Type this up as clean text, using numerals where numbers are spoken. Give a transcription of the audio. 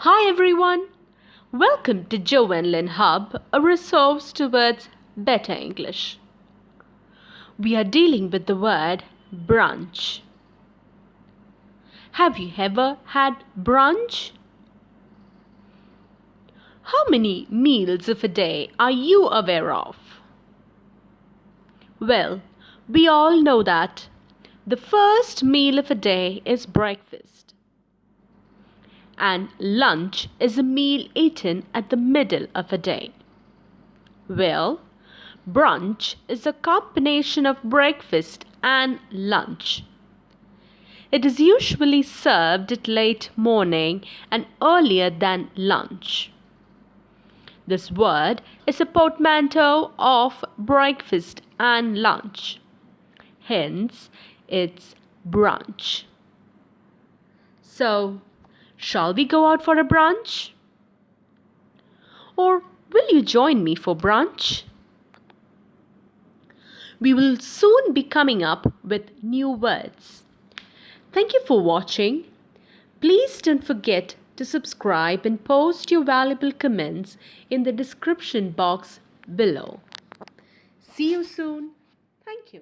Hi everyone, welcome to Jo Lyn Hub, a resource towards better English. We are dealing with the word brunch. Have you ever had brunch? How many meals of a day are you aware of? Well, we all know that the first meal of a day is breakfast, and lunch is a meal eaten at the middle of a day. Well, brunch is a combination of breakfast and lunch. It is usually served at late morning and earlier than lunch. This word is a portmanteau of breakfast and lunch. Hence, it's brunch. So, shall we go out for a brunch? Or will you join me for brunch? We will soon be coming up with new words. Thank you for watching. Please don't forget to subscribe and post your valuable comments in the description box below. See you soon. Thank you.